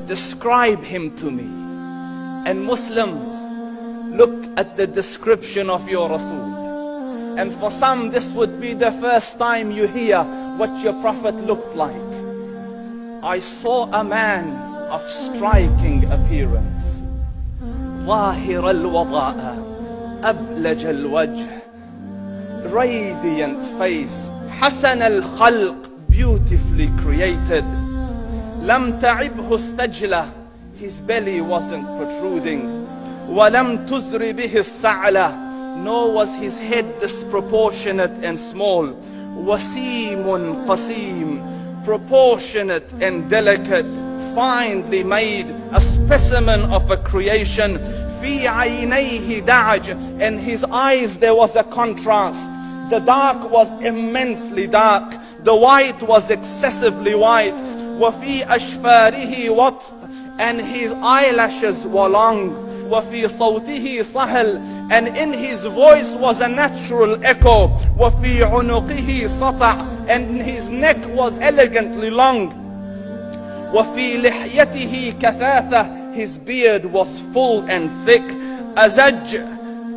describe him to me. And Muslims, look at the description of your Rasul. And for some, this would be the first time you hear what your Prophet looked like. I saw a man of striking appearance. ظاهر الوضاء أبلج الوجه, radiant face, حسن الخلق, beautifully created. لم تعبه الثجلة, his belly wasn't protruding. ولم تزر به السعلة, nor was his head disproportionate and small. وسيم قسيم, proportionate and delicate, finely made, a specimen of a creation. في عينيه دعج, in his eyes there was a contrast. The dark was immensely dark, the white was excessively white. وفي أشفاره وطف, and his eyelashes were long. وفي صوته صهل, and in his voice was a natural echo. وفي عنقه سطع, and his neck was elegantly long. وفي لحيته كثاثة, his beard was full and thick. أزج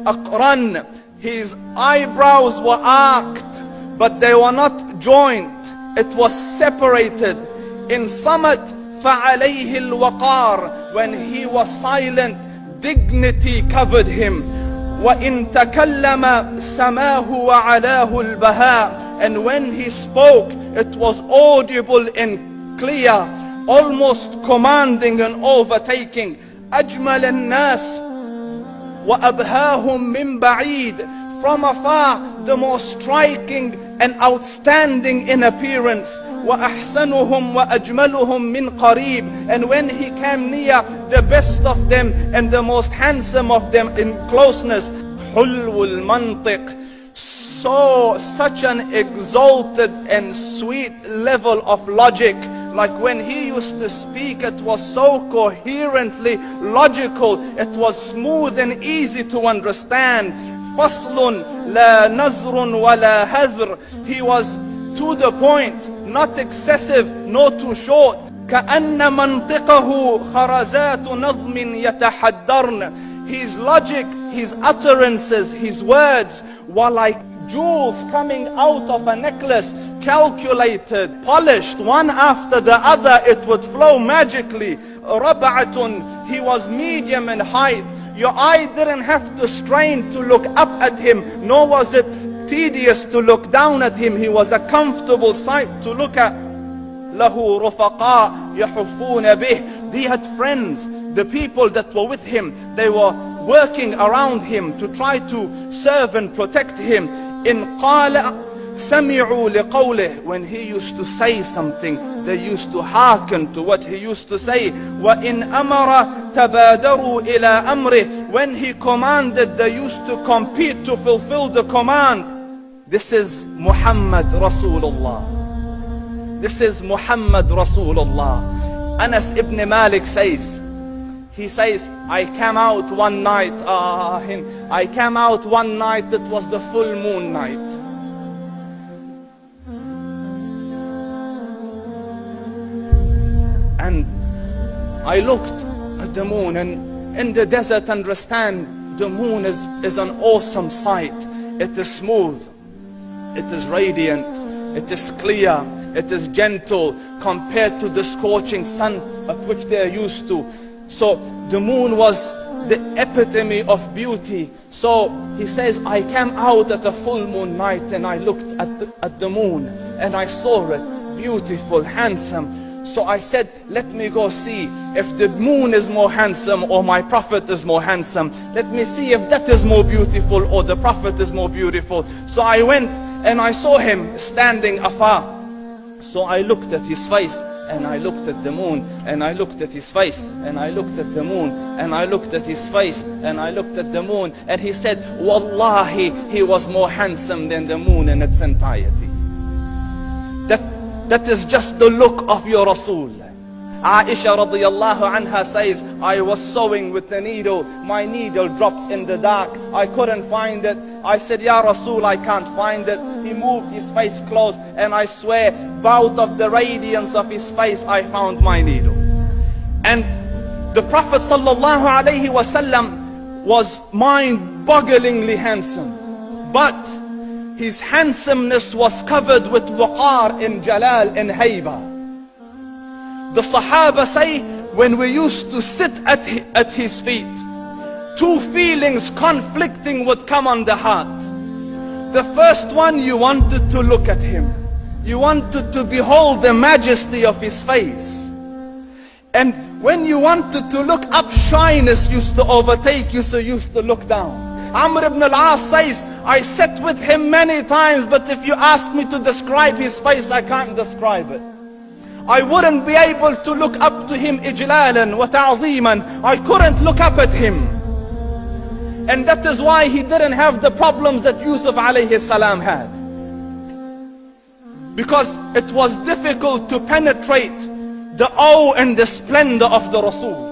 أقرن, his eyebrows were arched, but they were not joined. It was separated. In summit, فعليه الوقار, when he was silent, dignity covered him. وإن تكلم سماه وعلاه البهاء, and when he spoke, it was audible and clear, almost commanding and overtaking. أجمل الناس وأبهاهم من بعيد, from afar the most striking and outstanding in appearance. وأحسنهم وأجملهم من قريب, and when he came near, the best of them and the most handsome of them in closeness. حلو المنطق, such an exalted and sweet level of logic. Like when he used to speak, it was so coherently logical, it was smooth and easy to understand. فصل لا نزر ولا هذر, he was to the point, not excessive, nor too short. كأن منطقه خرزات نظم يتحدرن, his logic, his utterances, his words were like jewels coming out of a necklace, calculated, polished, one after the other, it would flow magically. ربعة, he was medium in height. Your eye didn't have to strain to look up at him, nor was it tedious to look down at him. He was a comfortable sight to look at. له رفقاء يحفون به, he had friends, the people that were with him, they were working around him to try to serve and protect him. إن قال سمعوا لقوله, when he used to say something, they used to hearken to what he used to say. وإن أمر تبادروا إلى أمره, when he commanded, they used to compete to fulfill the command. This is Muhammad Rasulullah. This is Muhammad Rasulullah. Anas ibn Malik says, he says, I came out one night, it was the full moon night. And I looked at the moon, and in the desert, understand, the moon is an awesome sight. It is smooth, it is radiant, it is clear, it is gentle compared to the scorching sun at which they are used to. So the moon was the epitome of beauty. So he says, I came out at a full moon night and I looked at the moon and I saw it, beautiful, handsome. So I said, let me go see if the moon is more handsome or my Prophet is more handsome. Let me see if that is more beautiful or the Prophet is more beautiful. So I went and I saw him standing afar. So I looked at his face and I looked at the moon, and I looked at his face, and I looked at the moon, and I looked at his face, and I looked at the moon, and he said, Wallahi, he was more handsome than the moon in its entirety. That is just the look of your Rasul. Aisha radiyallahu anha says, I was sewing with the needle, my needle dropped in the dark, I couldn't find it. I said, Ya Rasul, I can't find it. He moved his face close, and I swear, out of the radiance of his face, I found my needle. And the Prophet sallallahu alaihi wasallam was mind-bogglingly handsome, but his handsomeness was covered with waqar and jalal and hayba. The Sahaba say, when we used to sit at his feet, two feelings conflicting would come on the heart. The first one, you wanted to look at him. You wanted to behold the majesty of his face. And when you wanted to look up, shyness used to overtake you, so you used to look down. Amr ibn al-As says, I sat with him many times, but if you ask me to describe his face, I can't describe it. I wouldn't be able to look up to him ijlalan wa ta'zeeman. I couldn't look up at him. And that is why he didn't have the problems that Yusuf alayhi salam had. Because it was difficult to penetrate the awe and the splendor of the Rasul.